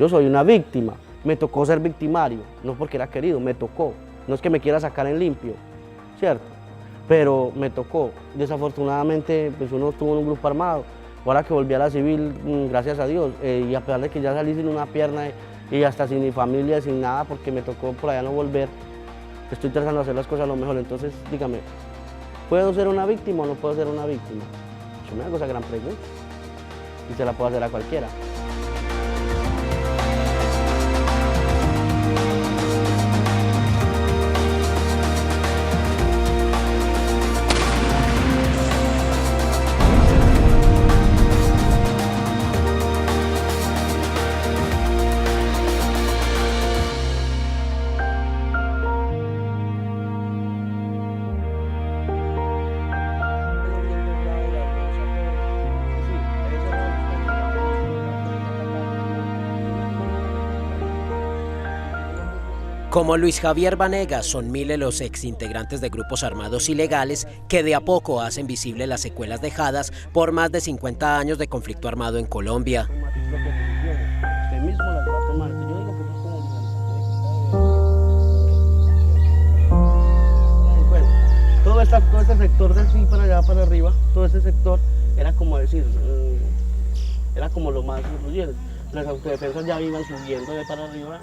Yo soy una víctima, me tocó ser victimario, no porque era querido, me tocó. No es que me quiera sacar en limpio, ¿cierto? Pero me tocó. Desafortunadamente, pues uno estuvo en un grupo armado. Ahora que volví a la civil, gracias a Dios, y a pesar de que ya salí sin una pierna y hasta sin mi familia, sin nada, porque me tocó por allá no volver, estoy tratando de hacer las cosas lo mejor. Entonces, dígame, ¿puedo ser una víctima o no puedo ser una víctima? Yo me hago esa gran pregunta y se la puedo hacer a cualquiera. Como Luis Javier Vanegas, son miles los exintegrantes de grupos armados ilegales que de a poco hacen visible las secuelas dejadas por más de 50 años de conflicto armado en Colombia. Usted mismo las va a tomar. Yo digo que eso es como bueno, todo este sector de así para allá, para arriba, todo ese sector era como decir, era como lo más influyente. Las autodefensas ya iban subiendo de para arriba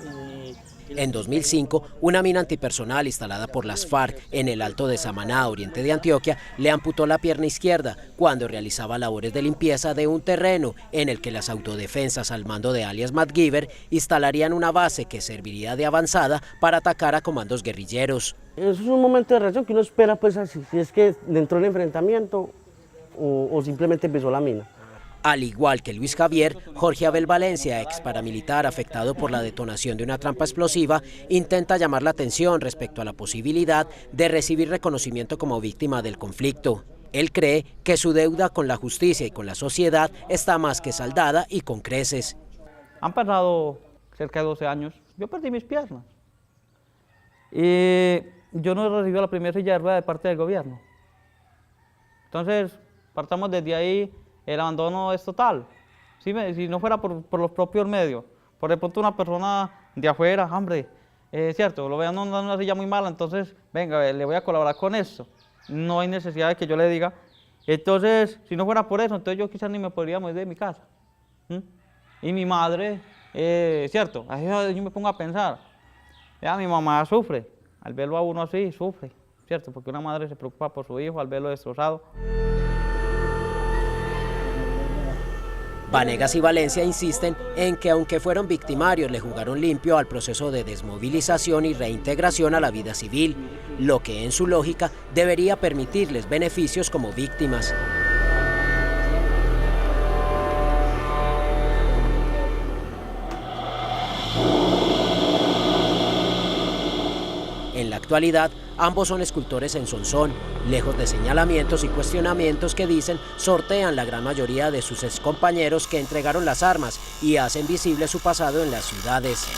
En 2005, una mina antipersonal instalada por las FARC en el Alto de Samaná, oriente de Antioquia, le amputó la pierna izquierda cuando realizaba labores de limpieza de un terreno en el que las autodefensas al mando de alias MacGyver instalarían una base que serviría de avanzada para atacar a comandos guerrilleros. Eso es un momento de reacción que uno espera, pues así, si es que entró el enfrentamiento o simplemente empezó la mina. Al igual que Luis Javier, Jorge Abel Valencia, ex paramilitar afectado por la detonación de una trampa explosiva, intenta llamar la atención respecto a la posibilidad de recibir reconocimiento como víctima del conflicto. Él cree que su deuda con la justicia y con la sociedad está más que saldada y con creces. Han pasado cerca de 12 años, yo perdí mis piernas y yo no he recibido la primera silla de ruedas de parte del gobierno. Entonces, partamos desde ahí. El abandono es total. Si no fuera por los propios medios, por ejemplo, una persona de afuera, hombre, cierto, lo vean en una silla muy mala, entonces, venga, le voy a colaborar con esto. No hay necesidad de que yo le diga. Entonces, si no fuera por eso, entonces yo quizás ni me podría mover de mi casa. Y mi madre, cierto, ahí yo me pongo a pensar, ya mi mamá sufre, al verlo a uno así, sufre, cierto, porque una madre se preocupa por su hijo al verlo destrozado. Vanegas y Valencia insisten en que aunque fueron victimarios, le jugaron limpio al proceso de desmovilización y reintegración a la vida civil, lo que en su lógica debería permitirles beneficios como víctimas. En la actualidad, ambos son escultores en Sonsón, lejos de señalamientos y cuestionamientos que dicen sortean la gran mayoría de sus excompañeros que entregaron las armas y hacen visible su pasado en las ciudades.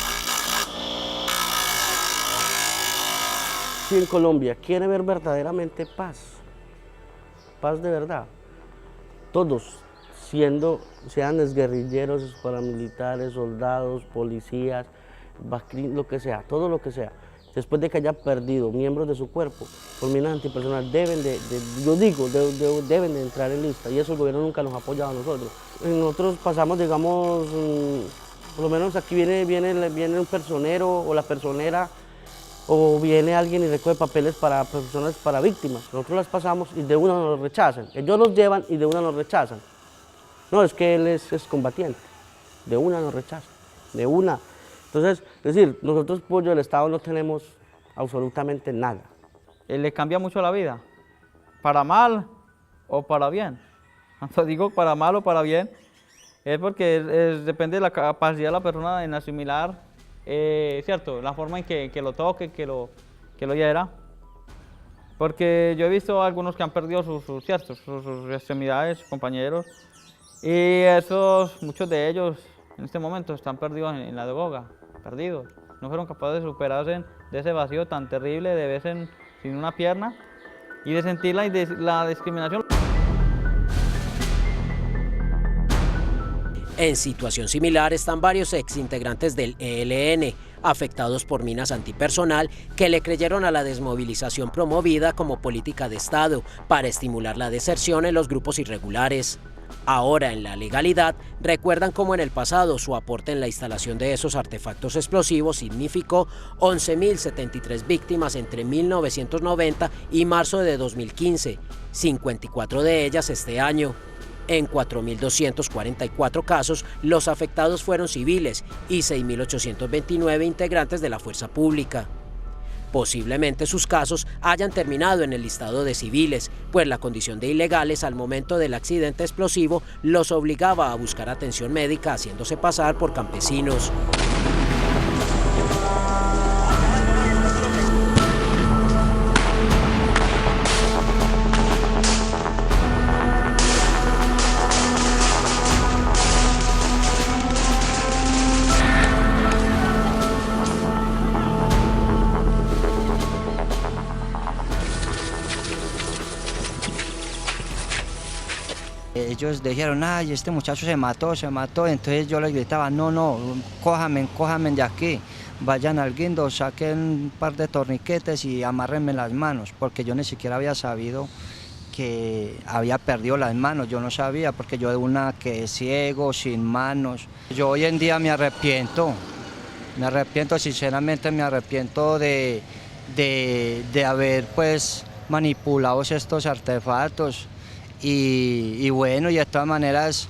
Si en Colombia quiere ver verdaderamente paz, paz de verdad, todos, sean guerrilleros, paramilitares, soldados, policías, lo que sea, todo lo que sea, después de que haya perdido miembros de su cuerpo por minas antipersonal, deben de entrar en lista, y eso el gobierno nunca nos ha apoyado a nosotros. Nosotros pasamos, digamos, por lo menos aquí viene un personero o la personera, o viene alguien y recoge papeles para personas, para víctimas. Nosotros las pasamos y de una nos rechazan. Ellos los llevan y de una nos rechazan. No, es que él es combatiente. De una nos rechazan, de una. Entonces, es decir, nosotros apoyo del Estado no tenemos absolutamente nada. Le cambia mucho la vida, para mal o para bien. Cuando digo para mal o para bien, es porque depende de la capacidad de la persona en asimilar, cierto, la forma en que lo toque, que lo hiera. Porque yo he visto a algunos que han perdido sus extremidades, compañeros, y muchos de ellos en este momento están perdidos en la droga, perdidos. No fueron capaces de superarse de ese vacío tan terrible de verse sin una pierna y de sentir la discriminación. En situación similar están varios exintegrantes del ELN, afectados por minas antipersonal, que le creyeron a la desmovilización promovida como política de Estado para estimular la deserción en los grupos irregulares. Ahora, en la legalidad, recuerdan cómo en el pasado su aporte en la instalación de esos artefactos explosivos significó 11.073 víctimas entre 1990 y marzo de 2015, 54 de ellas este año. En 4.244 casos, los afectados fueron civiles y 6.829 integrantes de la fuerza pública. Posiblemente sus casos hayan terminado en el listado de civiles, pues la condición de ilegales al momento del accidente explosivo los obligaba a buscar atención médica haciéndose pasar por campesinos. Ellos dijeron, ay, este muchacho se mató, entonces yo les gritaba, no, cójame de aquí, vayan al guindo, saquen un par de torniquetes y amárrenme las manos, porque yo ni siquiera había sabido que había perdido las manos, yo no sabía, porque yo de una quedé ciego, sin manos. Yo hoy en día me arrepiento, sinceramente me arrepiento de haber pues manipulado estos artefactos. Y bueno, y de todas maneras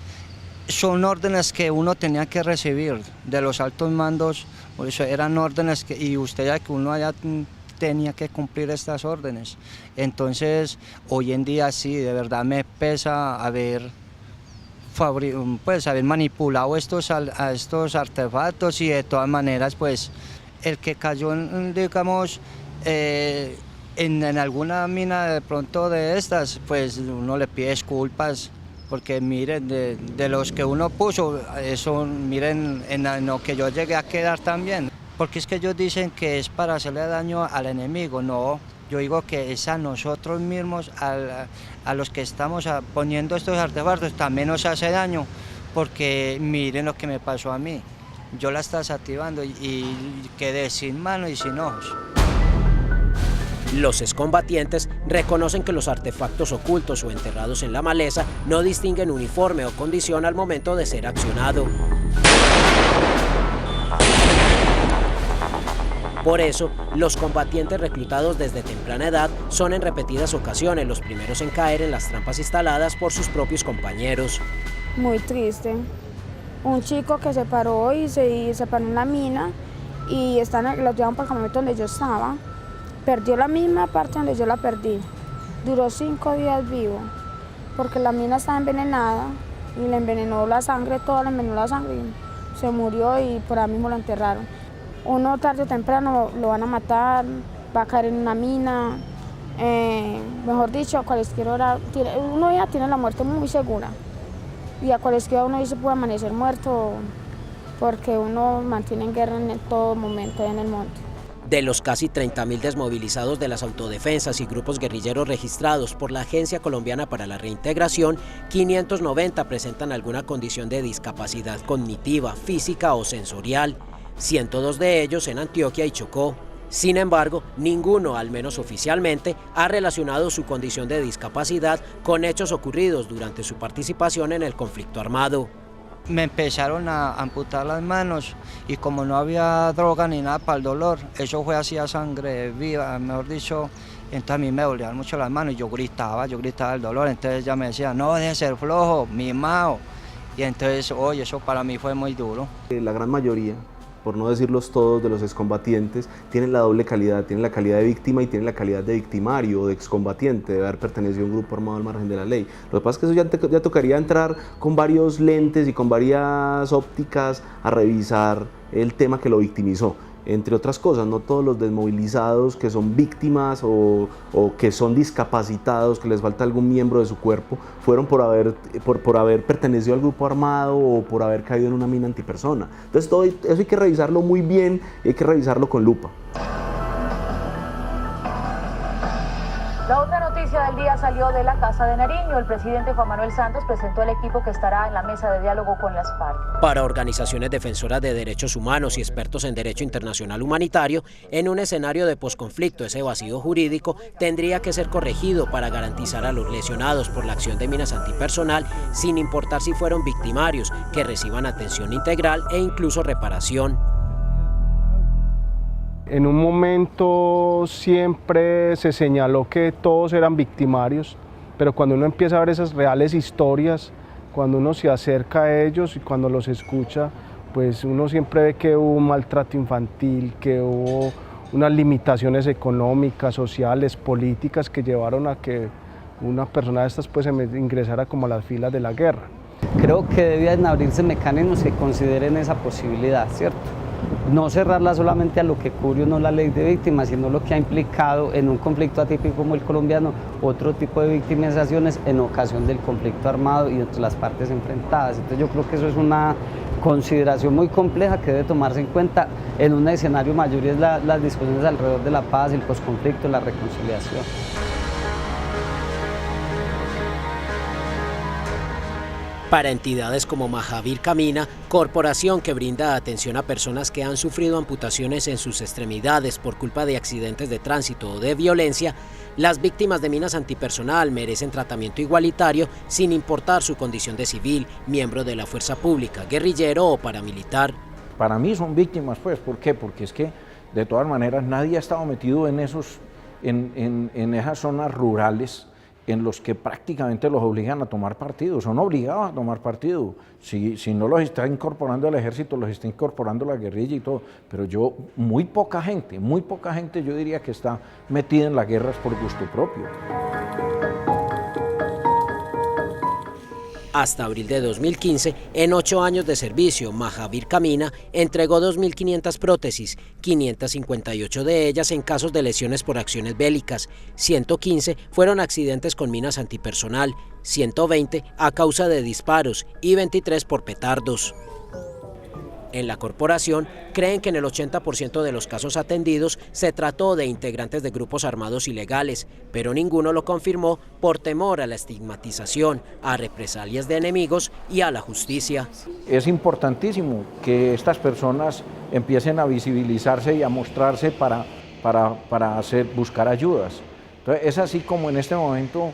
son órdenes que uno tenía que recibir de los altos mandos, por eso eran órdenes y usted ya que uno allá tenía que cumplir estas órdenes. Entonces hoy en día sí, de verdad me pesa haber manipulado estos artefactos y de todas maneras pues el que cayó digamos en alguna mina de pronto de estas, pues uno le pide disculpas, porque miren, de los que uno puso, eso miren en lo que yo llegué a quedar también. Porque es que ellos dicen que es para hacerle daño al enemigo, no, yo digo que es a nosotros mismos, a los que estamos poniendo estos artefactos, también nos hace daño, porque miren lo que me pasó a mí. Yo la estaba desactivando y quedé sin mano y sin ojos. Los excombatientes reconocen que los artefactos ocultos o enterrados en la maleza no distinguen uniforme o condición al momento de ser accionado. Por eso, los combatientes reclutados desde temprana edad son en repetidas ocasiones los primeros en caer en las trampas instaladas por sus propios compañeros. Muy triste. Un chico que se paró y se paró en la mina y lo llevaron para el campamento donde yo estaba. Perdió la misma parte donde yo la perdí. Duró 5 días vivo, porque la mina estaba envenenada y le envenenó la sangre, toda le envenenó la sangre y se murió y por ahí mismo lo enterraron. Uno tarde o temprano lo van a matar, va a caer en una mina, mejor dicho, a cualquier hora, uno ya tiene la muerte muy segura y a cualquier hora uno se puede amanecer muerto porque uno mantiene en guerra en todo momento en el monte. De los casi 30.000 desmovilizados de las autodefensas y grupos guerrilleros registrados por la Agencia Colombiana para la Reintegración, 590 presentan alguna condición de discapacidad cognitiva, física o sensorial, 102 de ellos en Antioquia y Chocó. Sin embargo, ninguno, al menos oficialmente, ha relacionado su condición de discapacidad con hechos ocurridos durante su participación en el conflicto armado. Me empezaron a amputar las manos y como no había droga ni nada para el dolor, eso fue así a sangre viva, mejor dicho, entonces a mí me dolían mucho las manos y yo gritaba el dolor, entonces ella me decía, no, deje de ser flojo, mimao, y entonces, oye, eso para mí fue muy duro. La gran mayoría, por no decirlos todos, de los excombatientes tienen la doble calidad, tienen la calidad de víctima y tienen la calidad de victimario o de excombatiente, de haber pertenecido a un grupo armado al margen de la ley. Lo que pasa es que eso ya tocaría entrar con varios lentes y con varias ópticas a revisar el tema que lo victimizó. Entre otras cosas, no todos los desmovilizados que son víctimas o que son discapacitados, que les falta algún miembro de su cuerpo, fueron por haber pertenecido al grupo armado o por haber caído en una mina antipersona. Entonces todo eso hay que revisarlo muy bien y hay que revisarlo con lupa. La otra noticia. noticia del día salió de la Casa de Nariño. El presidente Juan Manuel Santos presentó el equipo que estará en la mesa de diálogo con las FARC. Para organizaciones defensoras de derechos humanos y expertos en derecho internacional humanitario, en un escenario de posconflicto ese vacío jurídico tendría que ser corregido para garantizar a los lesionados por la acción de minas antipersonal, sin importar si fueron victimarios, que reciban atención integral e incluso reparación. En un momento siempre se señaló que todos eran victimarios, pero cuando uno empieza a ver esas reales historias, cuando uno se acerca a ellos y cuando los escucha, pues uno siempre ve que hubo un maltrato infantil, que hubo unas limitaciones económicas, sociales, políticas que llevaron a que una persona de estas pues ingresara como a las filas de la guerra. Creo que debían abrirse mecanismos que consideren esa posibilidad, ¿cierto? No cerrarla solamente a lo que cubre o no la ley de víctimas, sino lo que ha implicado en un conflicto atípico como el colombiano, otro tipo de victimizaciones en ocasión del conflicto armado y entre las partes enfrentadas. Entonces yo creo que eso es una consideración muy compleja que debe tomarse en cuenta en un escenario mayor, y es las discusiones alrededor de la paz, el posconflicto, la reconciliación. Para entidades como Mahavir Camina, corporación que brinda atención a personas que han sufrido amputaciones en sus extremidades por culpa de accidentes de tránsito o de violencia, las víctimas de minas antipersonal merecen tratamiento igualitario sin importar su condición de civil, miembro de la fuerza pública, guerrillero o paramilitar. Para mí son víctimas, pues, ¿por qué? Porque es que de todas maneras nadie ha estado metido en esas zonas rurales en los que prácticamente los obligan a tomar partido, son obligados a tomar partido. Si no los está incorporando el ejército, los está incorporando la guerrilla y todo, pero muy poca gente yo diría que está metida en las guerras por gusto propio. Hasta abril de 2015, en 8 años de servicio, Mahavir Camina entregó 2.500 prótesis, 558 de ellas en casos de lesiones por acciones bélicas, 115 fueron accidentes con minas antipersonal, 120 a causa de disparos y 23 por petardos. En la corporación creen que en el 80% de los casos atendidos se trató de integrantes de grupos armados ilegales, pero ninguno lo confirmó por temor a la estigmatización, a represalias de enemigos y a la justicia. Es importantísimo que estas personas empiecen a visibilizarse y a mostrarse para buscar ayudas. Entonces, es así como en este momento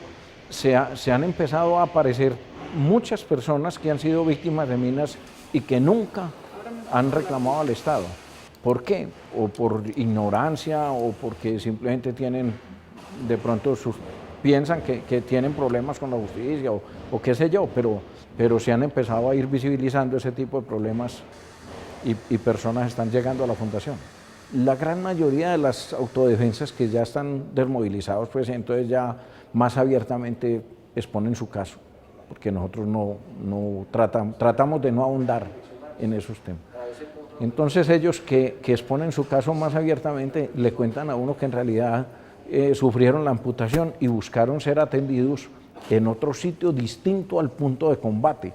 se han empezado a aparecer muchas personas que han sido víctimas de minas y que nunca han reclamado al Estado. ¿Por qué? O por ignorancia, o porque simplemente de pronto piensan que tienen problemas con la justicia, o qué sé yo, pero se han empezado a ir visibilizando ese tipo de problemas y personas están llegando a la fundación. La gran mayoría de las autodefensas que ya están desmovilizados, pues entonces ya más abiertamente exponen su caso, porque nosotros tratamos de no ahondar en esos temas. Entonces ellos que exponen su caso más abiertamente le cuentan a uno que en realidad sufrieron la amputación y buscaron ser atendidos en otro sitio distinto al punto de combate,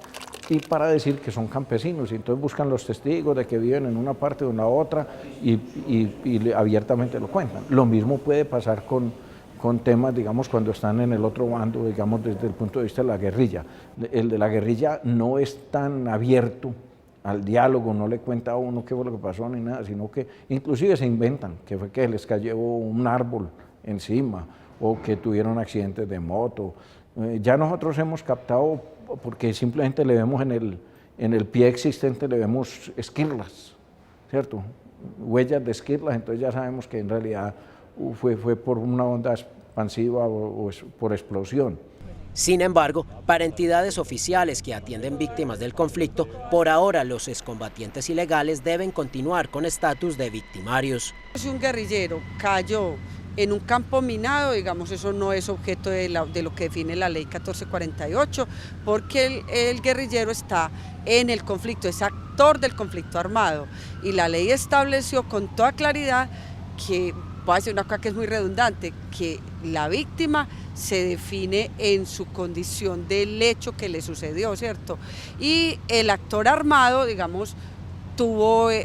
y para decir que son campesinos, y entonces buscan los testigos de que viven en una parte o en la otra y abiertamente lo cuentan. Lo mismo puede pasar con temas, digamos, cuando están en el otro bando, digamos, desde el punto de vista de la guerrilla. El de la guerrilla no es tan abierto al diálogo, no le cuenta a uno qué fue lo que pasó ni nada, sino que inclusive se inventan que fue que les cayó un árbol encima o que tuvieron accidentes de moto. Ya nosotros hemos captado, porque simplemente le vemos en el pie existente, le vemos esquirlas, ¿cierto? Huellas de esquirlas, entonces ya sabemos que en realidad fue por una onda expansiva o por explosión. Sin embargo, para entidades oficiales que atienden víctimas del conflicto, por ahora los excombatientes ilegales deben continuar con estatus de victimarios. Si un guerrillero cayó en un campo minado, digamos, eso no es objeto de lo que define la ley 1448, porque el guerrillero está en el conflicto, es actor del conflicto armado, y la ley estableció con toda claridad que, voy a decir una cosa que es muy redundante, que la víctima se define en su condición del hecho que le sucedió, ¿cierto? Y el actor armado, digamos,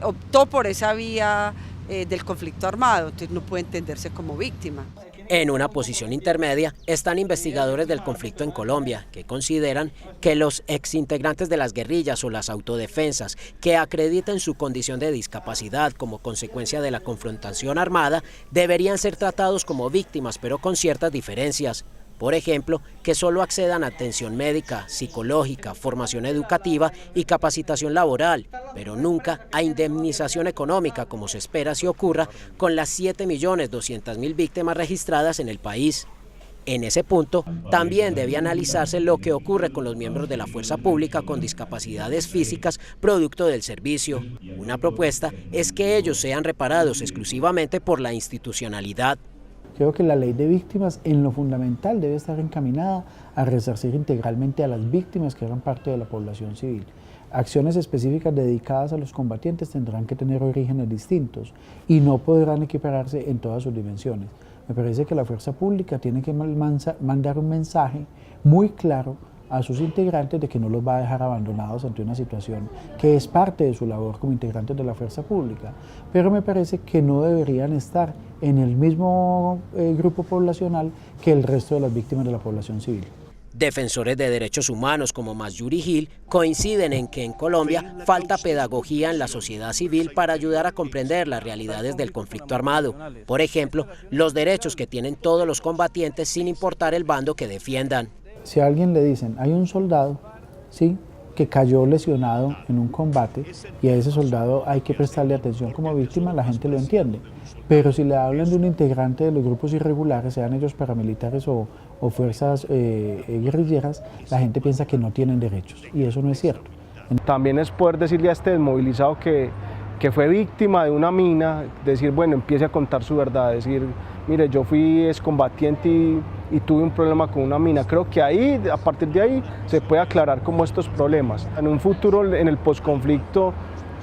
optó por esa vía del conflicto armado, entonces no puede entenderse como víctima. En una posición intermedia están investigadores del conflicto en Colombia, que consideran que los exintegrantes de las guerrillas o las autodefensas que acrediten su condición de discapacidad como consecuencia de la confrontación armada deberían ser tratados como víctimas, pero con ciertas diferencias. Por ejemplo, que solo accedan a atención médica, psicológica, formación educativa y capacitación laboral, pero nunca a indemnización económica, como se espera si ocurra con las 7.200.000 víctimas registradas en el país. En ese punto, también debe analizarse lo que ocurre con los miembros de la fuerza pública con discapacidades físicas producto del servicio. Una propuesta es que ellos sean reparados exclusivamente por la institucionalidad. Creo que la ley de víctimas en lo fundamental debe estar encaminada a resarcir integralmente a las víctimas que eran parte de la población civil. Acciones específicas dedicadas a los combatientes tendrán que tener orígenes distintos y no podrán equipararse en todas sus dimensiones. Me parece que la fuerza pública tiene que mandar un mensaje muy claro a sus integrantes de que no los va a dejar abandonados ante una situación que es parte de su labor como integrantes de la fuerza pública, pero me parece que no deberían estar en el mismo grupo poblacional que el resto de las víctimas de la población civil. Defensores de derechos humanos como Masyuri Gil coinciden en que en Colombia falta pedagogía en la sociedad civil para ayudar a comprender las realidades del conflicto armado. Por ejemplo, los derechos que tienen todos los combatientes sin importar el bando que defiendan. Si a alguien le dicen, hay un soldado, ¿sí?, que cayó lesionado en un combate y a ese soldado hay que prestarle atención como víctima, la gente lo entiende. Pero si le hablan de un integrante de los grupos irregulares, sean ellos paramilitares o fuerzas guerrilleras, la gente piensa que no tienen derechos y eso no es cierto. También es poder decirle a este desmovilizado que fue víctima de una mina, decir, bueno, empiece a contar su verdad, decir, mire, yo fui excombatiente y tuve un problema con una mina. Creo que ahí, a partir de ahí, se puede aclarar como estos problemas. En un futuro, en el posconflicto,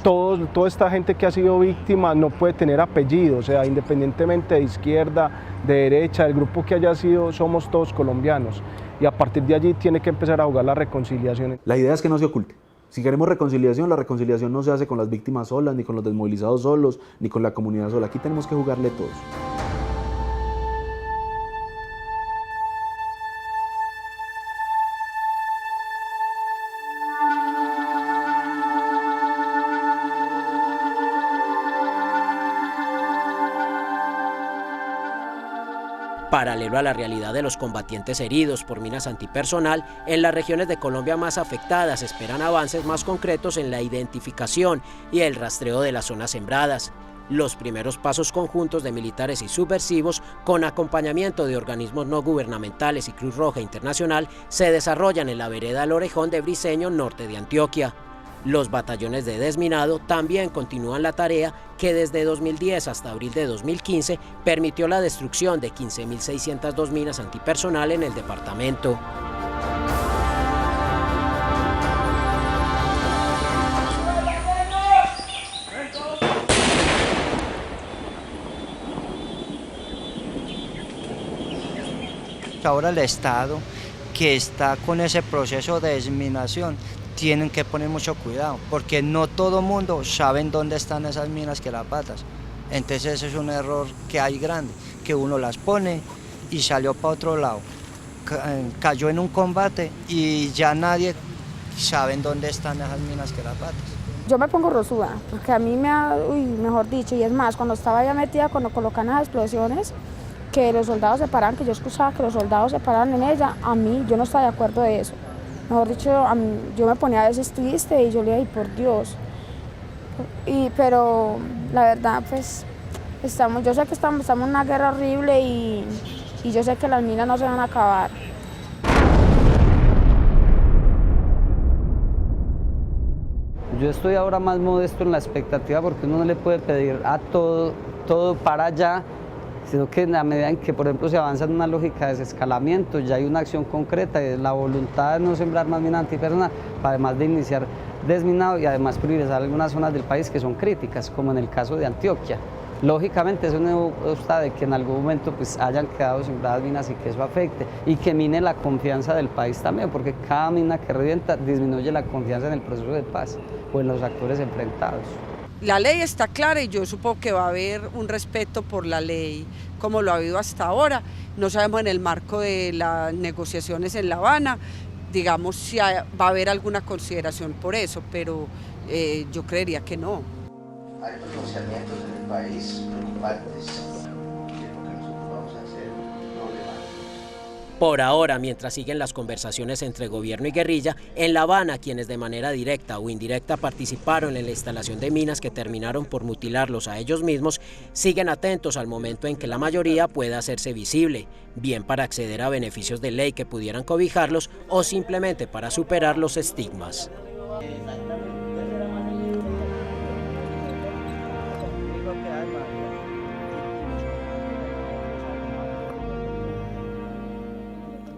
toda esta gente que ha sido víctima no puede tener apellido, o sea, independientemente de izquierda, de derecha, del grupo que haya sido, somos todos colombianos. Y a partir de allí tiene que empezar a jugar la reconciliación. La idea es que no se oculte. Si queremos reconciliación, la reconciliación no se hace con las víctimas solas, ni con los desmovilizados solos, ni con la comunidad sola. Aquí tenemos que jugarle todos. Paralelo a la realidad de los combatientes heridos por minas antipersonal, en las regiones de Colombia más afectadas esperan avances más concretos en la identificación y el rastreo de las zonas sembradas. Los primeros pasos conjuntos de militares y subversivos, con acompañamiento de organismos no gubernamentales y Cruz Roja Internacional, se desarrollan en la vereda El Orejón de Briceño, norte de Antioquia. Los batallones de desminado también continúan la tarea que desde 2010 hasta abril de 2015 permitió la destrucción de 15.602 minas antipersonal en el departamento. Ahora el Estado, que está con ese proceso de desminación, tienen que poner mucho cuidado, porque no todo el mundo sabe dónde están esas minas querapatas. Entonces ese es un error que hay grande, que uno las pone y salió para otro lado, cayó en un combate y ya nadie sabe dónde están esas minas querapatas. Yo me pongo rosuda, porque a mí mejor dicho, y es más, cuando estaba ya metida, cuando colocan las explosiones, que los soldados se paraban, que yo escuchaba que los soldados se paraban en ella, a mí yo no estaba de acuerdo de eso. Mejor dicho, yo me ponía a veces triste y yo le dije, por Dios. Pero la verdad, pues, yo sé que estamos en una guerra horrible y yo sé que las minas no se van a acabar. Yo estoy ahora más modesto en la expectativa porque uno no le puede pedir a todo para allá, sino que en la medida en que, por ejemplo, se avanza en una lógica de desescalamiento, ya hay una acción concreta y la voluntad de no sembrar más mina antipersonal, además de iniciar desminado y además priorizar algunas zonas del país que son críticas, como en el caso de Antioquia. Lógicamente eso no obsta de que en algún momento pues, hayan quedado sembradas minas y que eso afecte y que mine la confianza del país también, porque cada mina que revienta disminuye la confianza en el proceso de paz o en los actores enfrentados. La ley está clara y yo supongo que va a haber un respeto por la ley como lo ha habido hasta ahora. No sabemos en el marco de las negociaciones en La Habana, digamos, si va a haber alguna consideración por eso, pero yo creería que no. Hay pronunciamientos en el país preocupantes. Por ahora, mientras siguen las conversaciones entre gobierno y guerrilla, en La Habana, quienes de manera directa o indirecta participaron en la instalación de minas que terminaron por mutilarlos a ellos mismos, siguen atentos al momento en que la mayoría pueda hacerse visible, bien para acceder a beneficios de ley que pudieran cobijarlos o simplemente para superar los estigmas.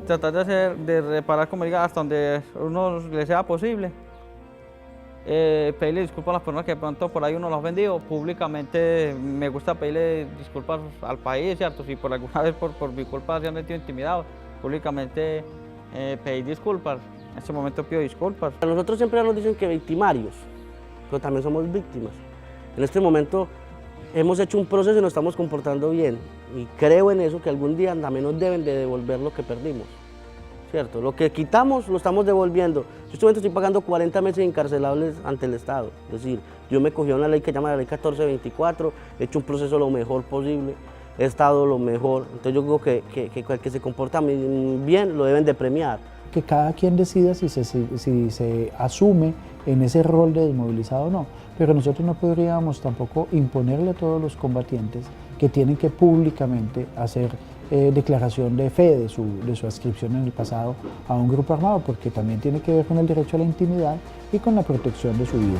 Tratar de reparar, como diga, hasta donde uno le sea posible. Pedirle disculpas a las personas que de pronto por ahí uno los ha ofendido. Públicamente me gusta pedirle disculpas al país, ¿cierto? Si por alguna vez por mi culpa se han sentido intimidados, públicamente pedir disculpas. En este momento pido disculpas. Nosotros siempre nos dicen que victimarios, pero también somos víctimas. En este momento hemos hecho un proceso y nos estamos comportando bien. Y creo en eso, que algún día también nos deben de devolver lo que perdimos, ¿cierto? Lo que quitamos lo estamos devolviendo. Yo en este momento estoy pagando 40 meses encarcelables ante el Estado. Es decir, yo me cogí una ley que se llama la ley 1424, he hecho un proceso lo mejor posible, he estado lo mejor. Entonces yo creo que el que se comporta bien lo deben de premiar. Que cada quien decida si se asume en ese rol de desmovilizado o no, pero nosotros no podríamos tampoco imponerle a todos los combatientes que tienen que públicamente hacer declaración de fe de su adscripción en el pasado a un grupo armado, porque también tiene que ver con el derecho a la intimidad y con la protección de su vida.